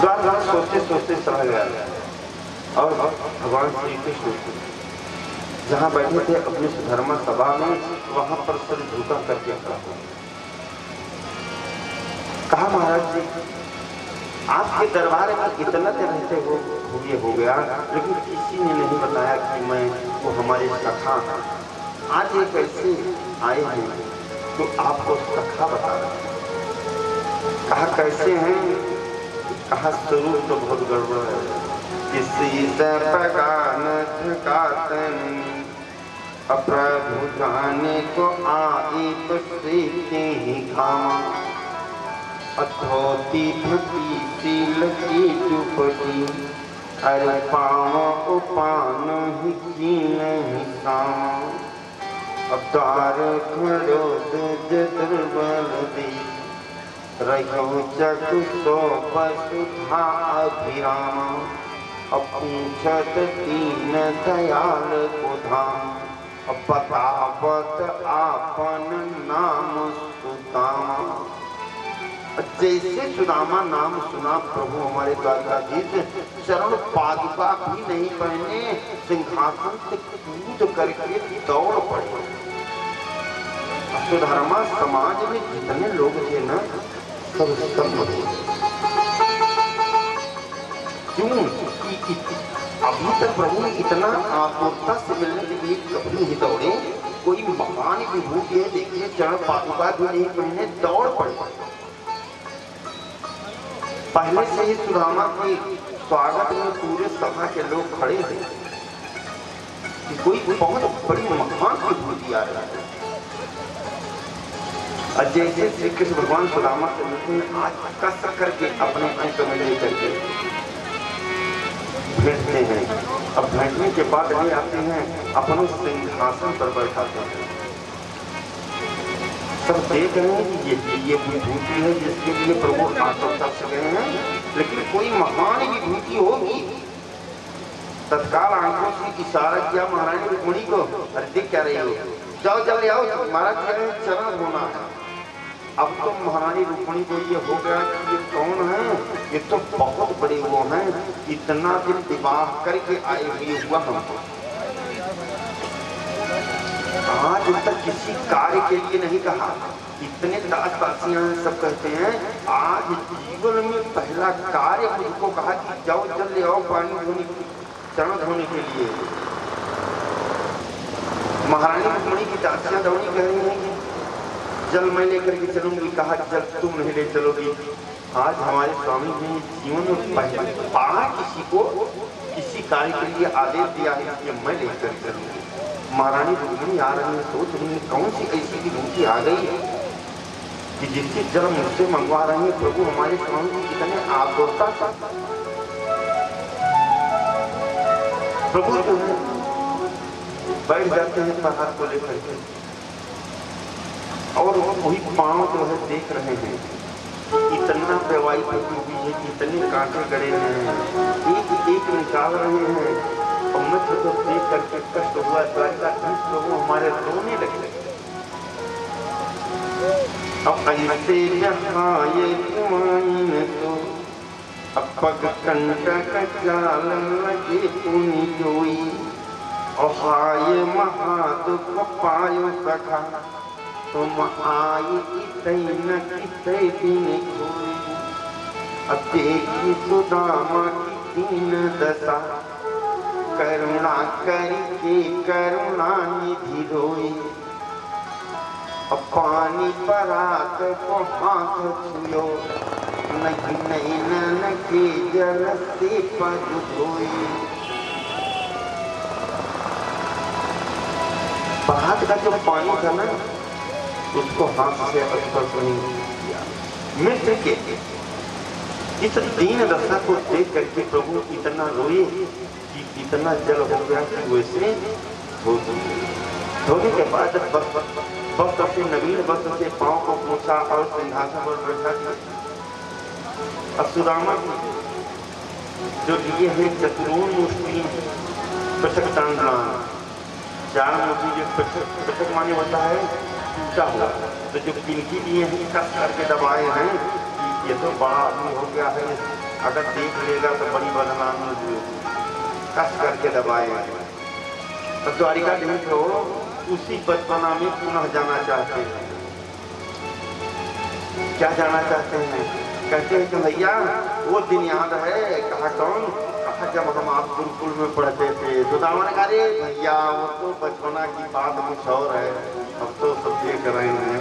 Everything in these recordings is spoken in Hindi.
द्वारका सोचते सोचते चला गया और भगवान श्री कृष्ण जहाँ बैठे थे अपनी धर्म सभा में, वहां पर सिर झुका करके खड़ा हुआ। कहा महाराज जी, आपके दरबार में इतना दिन रहते हो गया, लेकिन किसी ने नहीं बताया कि मैं वो हमारे सखा आज ये कैसे आए हैं, तो आपको सखा बता रहे। कहा कैसे हैं? कहा स्वरूप तो बहुत गड़बड़ है, किसी से पगान थकातन अप्रभु जाने को आई तो सीखे ही घाम अथोती भक्ति सील की चुपटी अरे पाव उपान ही कीन ही काम अब द्वार खड़ो दुर्बल दी रहो चतु सो पशुधा अभिराम अपूछत दीन दयाल को धाम बतावत आपन नाम सुदामा। जैसे सुदामा नाम सुना प्रभु हमारे द्वारकाधीश चरण पादुका भी नहीं पहने, सिंहासन से कूद करके दौड़ पड़े। सुधर्मा समाज में जितने लोग थे ना, सब क्यों? अभी तक प्रभु ने इतना आतुरता से मिलने के लिए कभी नहीं दौड़े। कोई महान विभूति है, देखिए चरण पादुका भी नहीं पहने, दौड़ पड़े। पहले से ही सुदामा के स्वागत में पूरे सभा के लोग खड़े थे कि कोई बहुत बड़ी महान विभूति आ रही है। और जैसे श्री कृष्ण भगवान सुदामा के मुख में आज कस करके अपने अंक में लेकर के भेजते हैं। अब भेजने के बाद ले आते हैं, अपने सिंहासन पर बैठाते हैं। सब देख रहे हैं कि ये विभूति है जिसके लिए प्रभु आतुरता से गए हैं, लेकिन कोई महान विभूति होगी। तत्काल आंखों से इशारा किया महारानी रुक्मिणी को, अरे देख क्या रही हो, जाओ जल्दी आओ, महाराज चरण धोना है। अब तो महारानी रुक्मिणी को ये हो गया कि ये कौन है, ये तो बहुत बड़े वो हैं, इतना दिन विवाह करके आए हुए हुआ हमको, आज तक किसी कार्य के लिए नहीं कहा। इतने दास दासियां सब कहते हैं, आज जीवन में पहला कार्य मुझको कहा कि जाओ जल्दी आओ पानी धोने, चरण धोने के लिए। महारानी रुक्मिणी की दासियां दौड़ी कह रही हैं कि जल मैं लेकर के चलूंगी। कहा जल तुम नहीं ले चलोगी। आज हमारे स्वामी जी ने जीवन में पहली बार किसी को किसी कार्य के लिए आदेश दिया है कि मैं लेकर चलूंगी। महारानी रुक्मिणी आ रही है, सोच रही है कौन सी ऐसी विभूति आ गई है कि जिससे जल मुझसे मंगवा रहे हैं। प्रभु हमारे स्वामी जी कितने आतुरता था। प्रभु जो है बैठ जाते हैं प्रसाद को लेकर के, और वही पांव जो है देख रहे हैं, इतना दवाई पड़ी हुई है, इतने कांटे गड़े हैं, एक एक निकाल रहे हैं। और मुझे तो देख करके कष्ट हुआ, द्वारकाधीश प्रभु हमारे रोने लगे। अब ऐसे जहाए तुम्हारी तो अपग कंटक जाल लगे पुनि जोई, अहाय महादुख पायो सखा तुम आई न कितै दिन खोई। अब देखी सुदामा की दीन दशा, करुणा करके करुणा निधि रोई। अब पानी परात को हाथ छुयो, नहीं नैनन के जल से पग धोई। परात का जो पानी था ना, उसको हाथ से स्पर्श नहीं किया। मित्र के इस दीन दशा को देख करके प्रभु इतना रोए कि इतना जल हो गया कि वैसे धोने के बाद वस्त्र से नवीन वस्त्र से पांव को पोंछा और सिंहासन पर बैठा दिया। सुदामा जो लिए हैं चतुरून मुष्टि पृथक तांडलान, चार मुष्टि जो पृथक माने होता है टूटा हुआ, तो जो किनकी लिए हैं कस करके दबाए हैं ये तो बड़ा आदमी हो गया है, अगर देख लेगा तो बड़ी बदनामी कस करके दबाए। तो द्वारिकाधीश तो उसी बचपना में पुनः जाना चाहते हैं। क्या जाना चाहते हैं? कहते हैं कि भैया वो दिन याद है। कहा कौन? कहा जब हम आप गुरुकुल में पढ़ते थे। सुदामा ने कहा अरे भैया वो तो बचपना की बात कुछ और है, अब तो सब देख रहे हैं।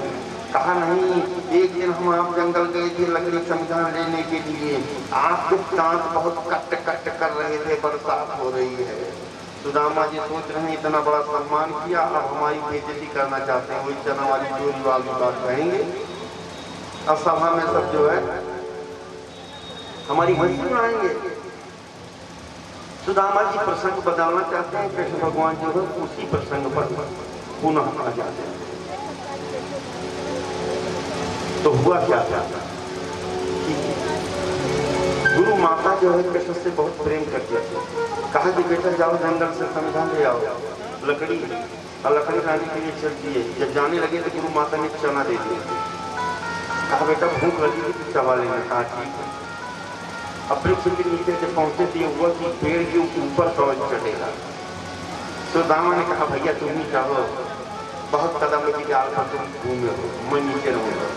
कहा नहीं, एक दिन हम आप जंगल गए थे लकड़ी संविधान लेने के लिए, आपके दांत बहुत कट कट कर रहे थे, बरसात हो रही है। सुदामा जी सोच रहे हैं इतना बड़ा सम्मान किया, अब हमारी बेइज्जती करना चाहते हैं, वही चना वाली चोरी वाली बात कहेंगे। अब सभा में सब जो है हमारी हंसी उड़ाएंगे। सुदामा जी प्रसंग बदलना चाहते हैं, कृष्ण भगवान जो है उसी प्रसंग पर पुनः आ जाते हैं। तो हुआ क्या था? गुरु माता जो है कृष्ण से बहुत प्रेम करती थी। कहा कि बेटा जाओ जंगल से संविधान ले आओ, लकड़ी, और लकड़ी लाने के लिए चलती है। जब जाने लगे तो गुरु माता ने चना दे दिया। कहा बेटा भूख लगी थी तो चबा लेना। कहा ठीक है। अब वृक्ष के नीचे जब पहुंचे थे हुआ कि पेड़ के ऊपर कवच चढ़ेगा। सुदामा ने कहा भैया तुम ही चाहो, बहुत कदम की डाल पर तुम घूमे हो, मैं नीचे रहूंगा।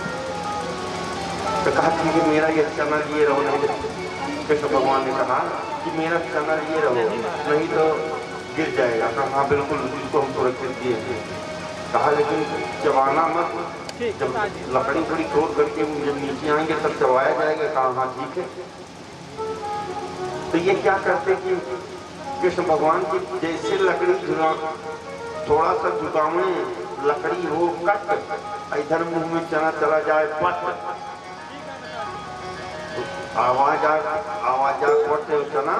तो कहा ठीक है मेरा ये चना लिए रहो, नहीं कृष्ण भगवान ने कहा कि मेरा चना लिए रहो नहीं तो गिर जाएगा। कहा हाँ बिल्कुल, इसको हम सुरक्षित दिए। कहा लेकिन चबाना मत, जब लकड़ी थोड़ी तोड़ करके जब नीचे आएंगे तब चबाया जाएगा। कहा हाँ ठीक है। तो ये क्या करते कि कृष्ण भगवान की जैसे लकड़ी थोड़ा सा झुकावे, लकड़ी हो कट, इधर मुंह में चना चला जाए पट, आवाज आ पड़ते चना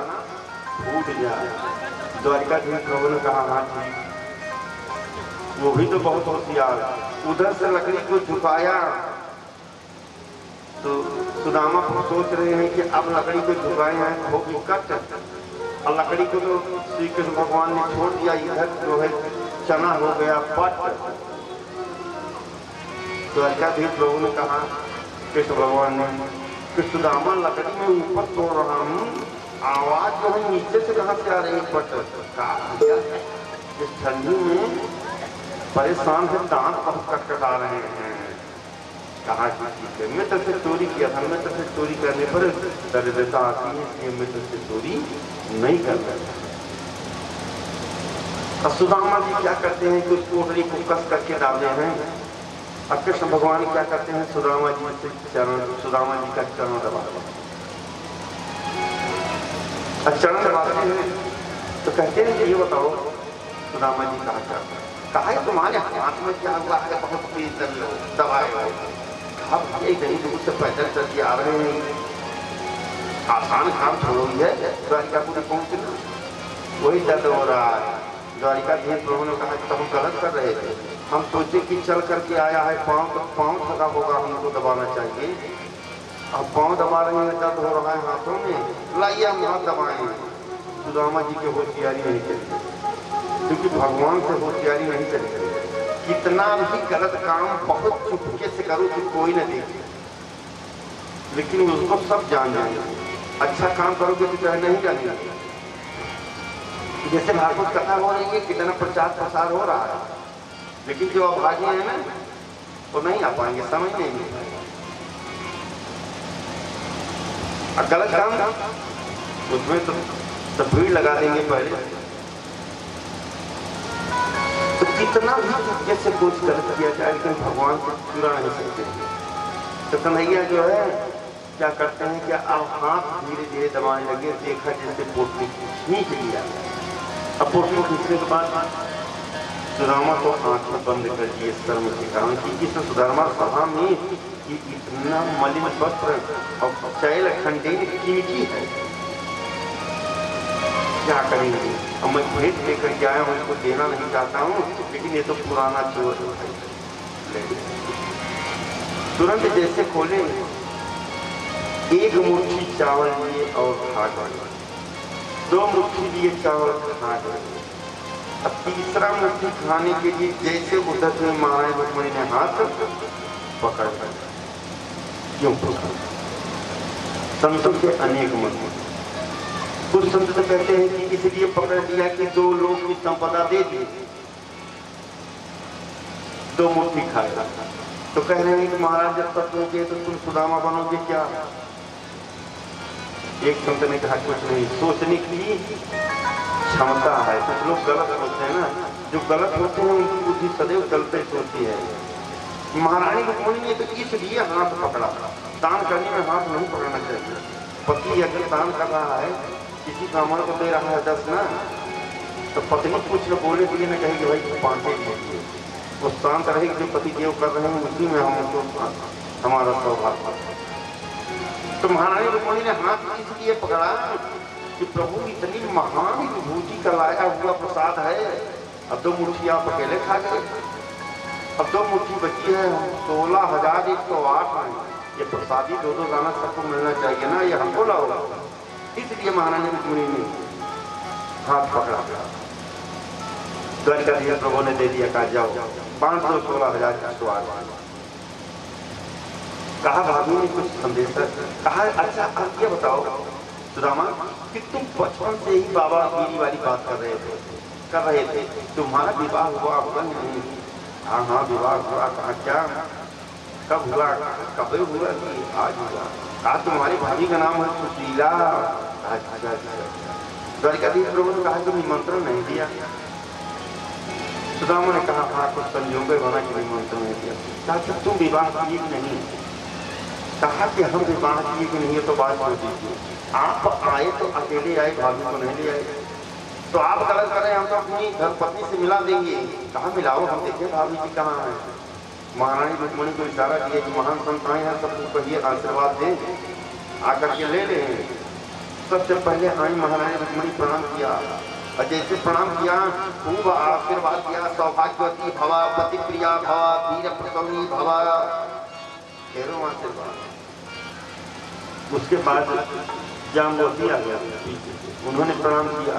फूट जाए। द्वारिकाधीश प्रभु ने कहा हाँ ठीक। वो भी तो बहुत होशियार, उधर से लकड़ी को झुकाया। तो सुदामा सोच रहे हैं कि अब लकड़ी को झुकाए हैं हो कट, और लकड़ी को तो श्री कृष्ण भगवान ने छोड़ दिया, इधर जो है चना हो गया पट। तो द्वारिकाधीश प्रभु ने कहा कृष्ण भगवान ने कि सुदामा लकड़ी में ऊपर तोड़ रहा हूँ, आवाज जो है नीचे से कहां से आ रही है पट। कहा इस ठंडी में परेशान है, दांत बहुत कटकटा रहे हैं। कहा कि ठीक है, मैं तुझसे चोरी किया था, मैं तुझसे चोरी करने पर दरिद्रता आती है, इसलिए मैं तुझसे चोरी नहीं कर रहा। अब सुदामा जी क्या करते हैं कि उस कोटरी को कस करके डालते हैं। अब कृष्ण भगवान क्या करते हैं, सुदामा जी से सुदामा जी का चरण दबाते हैं। चरण दबाते हैं तो कहते हैं कि ये बताओ सुदामा जी कहा क्या कहा है तुम्हारे हाथ में क्या हुआ है, बहुत तेज दबाए हो। अब कहीं दूर से पैदल चल के आ रहे हैं, आसान काम छोड़ो है, द्वारिकापुरी पहुंचना वही दर्द हो रहा है। द्वारिकाधीश प्रभु ने कहा तो हम गलत कर रहे थे, हम सोचे कि चल करके आया है, पाँव थका होगा, हमको दबाना चाहिए। अब पाँव दबा रहे हैं, दर्द हो रहा है हाथों में, लाइए हम हाथ दबाए। सुदामा जी की होशियारी नहीं चली, क्योंकि भगवान से होशियारी नहीं चली। कितना भी गलत काम बहुत चुपके से करो कि कोई न देखे, लेकिन उसको सब जान जाएंगे। अच्छा काम करोगे तो चाहे नहीं जानेंगे। जैसे भागवत कथा हो रही है, कितना प्रचार प्रसार हो रहा है, लेकिन जो अभागी है ना तो नहीं आ पाएंगे, समझ नहीं। और गलत काम उसमें तो भीड़ लगा देंगे पहले। तो कितना भी चुपके से कुछ गलत किया जाए, लेकिन भगवान से चुरा नहीं सकते। तो कन्हैया जो है क्या करते हैं कि अब हाथ धीरे धीरे दबाने लगे, देखा जैसे पोटली खींच लिया। अब पोटली खींचने के बाद सुदामा को आंखें बंद कर दिए शर्म के कारण, कि इस सुदामा सभा में कि इतना मलिन वस्त्र और चैल खंडेर कीमती है, क्या करेंगे। अब मैं भेंट लेकर के आया हूँ, इसको देना नहीं चाहता हूँ, लेकिन ये तो पुराना चोर है। तुरंत जैसे खोले, एक मुट्ठी चावल लिए और खा गए, 2 मुट्ठी लिए चावल खा गए। अब तीसरा मुट्ठी खाने के लिए जैसे उधर में महाराज रुक्मणी ने हाथ पकड़ लिया। क्यों पकड़? संतों के अनेक मत। कुछ संत तो कहते हैं कि इसलिए पकड़ लिया कि 2 लोग की संपदा दे दी, 2 मुट्ठी खाएगा। तो कह रहे हैं कि महाराज जब तक दोगे तो तुम सुदामा बनोगे क्या? एक संत ने कहा कुछ नहीं, सोचने की क्षमता है। कुछ लोग गलत होते हैं ना, जो गलत होते हैं उनकी बुद्धि सदैव गलत सोचती है। महारानी रुक्मिणी ने तो इसलिए हाथ पकड़ा। दान करने में हाथ नहीं पकड़ना चाहिए। पति अगर दान कर रहा है, किसी ब्राह्मण को दे रहा है 10 ना, तो पत्नी कुछ न बोले के लिए न कहेगी भाई 5 दीजिए। वो शांत रहेगी, जो पति देव कर रहे हैं उसी में हम उसको हमारा सौभाग्य। तो महारानी रुक्मिणी ने हाथ इसलिए पकड़ा कि प्रभु इतनी महान विभूति का लाया हुआ प्रसाद है। अब 2 मुट्ठी आप अकेले खा गए, अब 2 मुट्ठी बची है। 16,108 में ये प्रसादी 2-2 दाना सबको मिलना चाहिए ना, ये हमको लाओ। इसलिए महारानी रुक्मिणी ने हाथ पकड़ा। द्वारिकाधीश प्रभु ने दे दिया, कहा जाओ 516,108। कहा भाभी ने कुछ संदेश कहा, अच्छा आप ये बताओ सुदामा कि तुम बचपन से ही बाबा मेरी वाली बात कर रहे थे, तुम्हारा विवाह हुआ होगा नहीं? हाँ हाँ विवाह हुआ। कहा क्या, कब हुआ? कब हुआ कि आज हुआ? कहा तुम्हारी भाभी का नाम है सुशीला। द्वारिकाधीश प्रभु ने कहा कि निमंत्रण नहीं दिया। सुदामा ने कहा हाँ कुछ संयोग बना कि निमंत्रण नहीं दिया। कहा तुम विवाह किए कि नहीं? कहा कि हम विवाह किए कि नहीं, तो बात बोल दीजिए। आप आए तो अकेले आए, भाभी को नहीं ले आए। तो आप गलत करें, हम तो अपनी धर्मपत्नी से मिला देंगे। कहा मिलाओ, हम देखें भाभी जी कहाँ है। महारानी रुक्मिणी को इशारा किया कि महान संत आए हैं, सबको कहिए आशीर्वाद दें, आकर के ले लें। सबसे पहले आई महारानी रुक्मिणी प्रणाम किया, और जैसे प्रणाम किया खूब आशीर्वाद दिया। सौभाग्यवती भवा, पति प्रिया भवा, वीर प्रसवनी भवा, ढेरों आशीर्वाद। उसके बाद जाम्बवती आ गया, उन्होंने प्रणाम किया।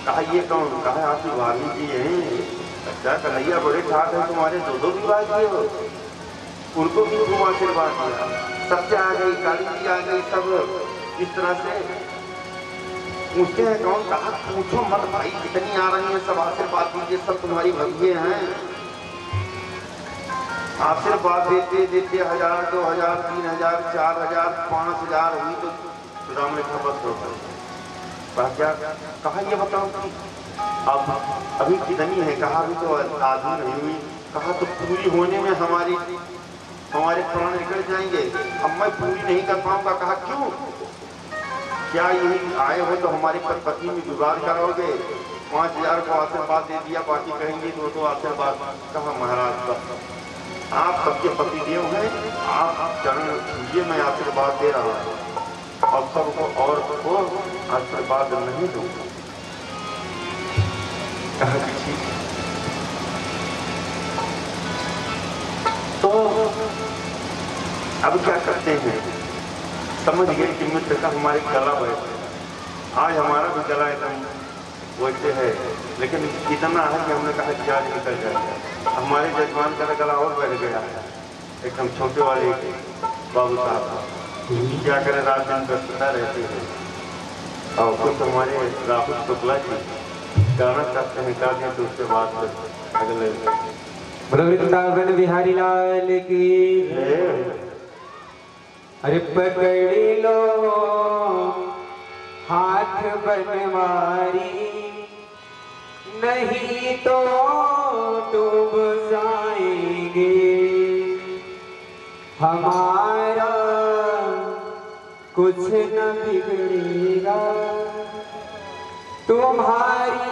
कहा ये कौन? कहा आप भाभी जी हैं। अच्छा कन्हैया बड़े ठाक है, तुम्हारे 2-2 विवाह किए हो। उनको भी खूब आशीर्वाद दिया। सत्या आ गई, काली जी आ गई, सब इस तरह से पूछते हैं कौन? कहा पूछो मत भाई, कितनी आ रही है, सब आशीर्वाद दीजिए, सब तुम्हारी भगिए हैं। आशीर्वाद देते देते 1000, 2000, 3000, 4000, 5000 हुई तो सुदामा ने कहा बस हो गया। क्या? कहा ये बताओ कि अब अभी कितनी है? कहा अभी तो आधी नहीं हुई। कहा तो पूरी होने में हमारे प्राण निकल जाएंगे, अब मैं पूरी नहीं कर पाऊंगा। कहा क्यों? क्या यही आए हो तो हमारे पति में विवाद कराओगे? 5000 को आशीर्वाद दे दिया, बाकी कहेंगे 2-2 आशीर्वाद। कहा महाराज बस आप सबके पति देव हैं, आप चरण छूजिए, मैं आशीर्वाद दे रहा हूँ, और सबको और को आशीर्वाद नहीं दूंगा। कहा ठीक। तो अब क्या करते हैं? समझ गए कि मित्र का हमारे गला बैठे। आज हमारा भी गला एकदम वैसे है, लेकिन इतना है कि हमने कहा कि आज निकल जाएगा। हमारे जजमान का गला और बैठ गया है, एकदम छोटे वाले बाबू साहब। क्या करें, रात दिन व्यस्तता रहती है। और कुछ हमारे राहुल शुक्ला जी गाना चाहते हैं, गा दें तो उसके बाद अगले वृंदावन बिहारी लाल की। अरे पकड़ लो हाथ बनवारी, नहीं तो डूब जाएंगे, हमारा कुछ न बिगड़ेगा, तुम्हारी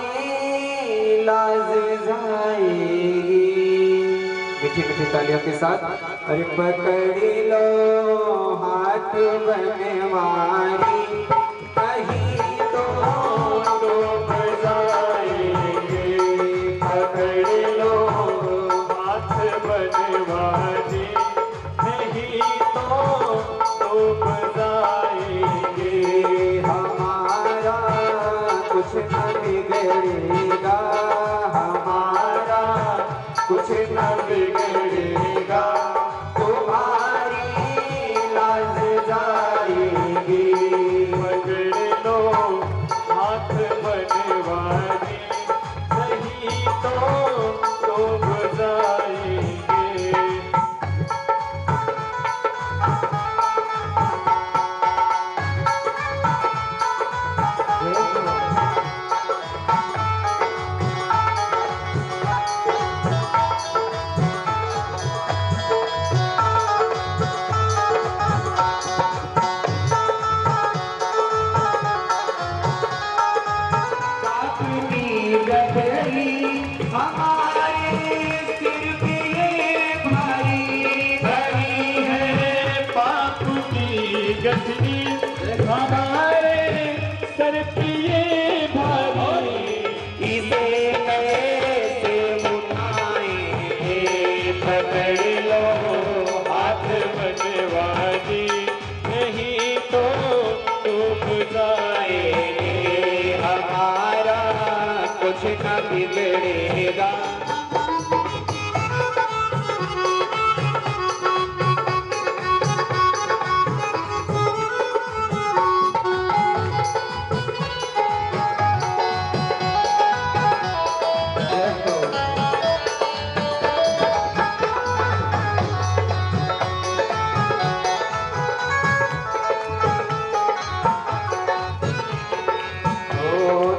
लाज जाएगी। मीठी मीठी तालियों के साथ। अरे पकड़ लो हाथ बनवारी, नहीं तो डूब जाएंगे, पकड़ लो हाथ बनवारी, नहीं तो डूब जाएंगे, हमारा कुछ न बिगड़ेगा, हमारा कुछ न बिगड़ेगा, तुम्हारी लाज जाएगी, रजनी हमारे सर पे ये भारी, इसे कैसे उठाएंगे, पकड़ लो हाथ बनवाजी नहीं तो डूब जाएंगे। हमारा कुछ न बिगड़ेगा।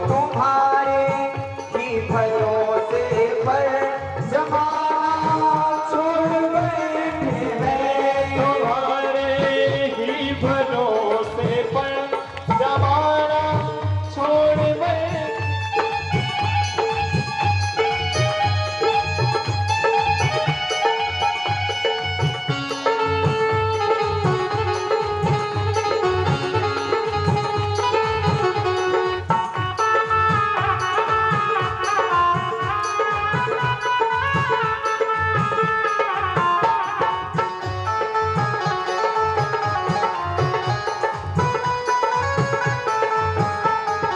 तुम्हारे ही भरोसे पर जमाना छोड़ बैठे हैं, तुम्हारे ही भरोसे पर जमाना छोड़ बैठे।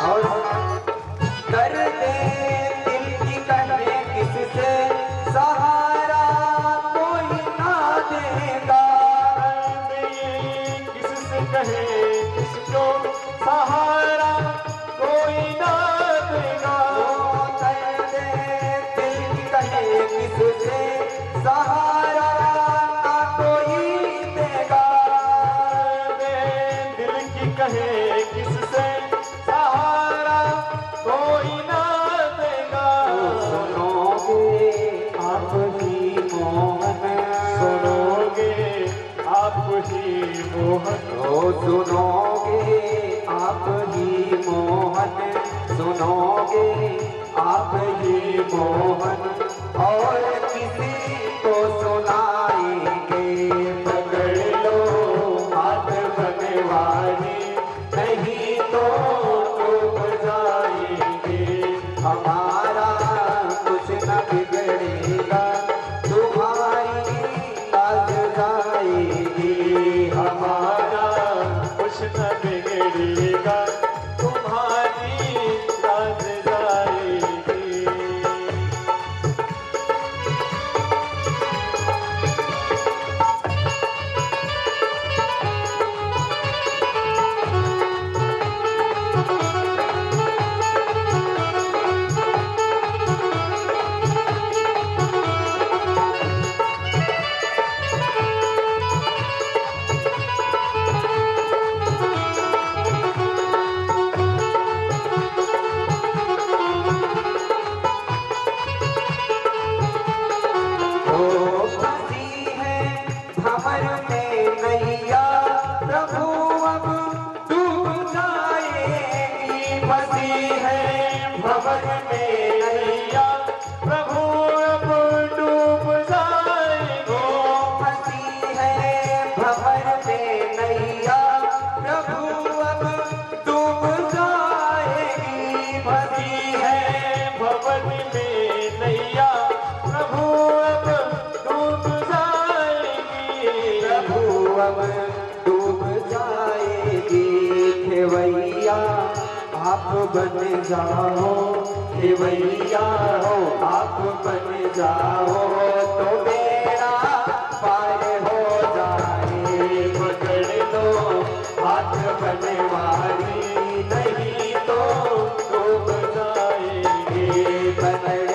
और दर्द दिल की कहे किससे सहारा कोई ना देगा। किससे कहे किसको सहारा कोई ना देगा। दर्द दिल की कहे किससे सहारा ना कोई देगा। दिल की कहे किससे सहारा कोई ना देगा। सुनोगे आप ही मोहन, सुनोगे आप ही मोहन, ओ सुनोगे आप ही मोहन, सुनोगे आप ही मोहन, और किसी को सुनाएंगे। पकड़ लो हाथ बनवारी, नहीं तो डूब जाएंगे। हमारा कुछ न बिगड़ेगा, तुम्हारी लाज जाएगी। हमारा कुछ न बिगड़ेगा, तुम्हारी लाज जाएगी। भंवर में नैया प्रभु अब डूब जाएगी। फंसी है भंवर में नैया प्रभु अब डूब जाएगी। फंसी है भंवर में नैया प्रभु अब डूब जाएगी। फंसी है भंवर में नैया प्रभु अब डूब जाएगी। प्रभु अब डूब जाएगी। खेवैया आप बन जाओ, खेवैया हो आप बन जाओ, तो बेड़ा पार हो जाए। पकड़ लो हाथ बनवारी, नहीं तो डूब जाएगी। पकड़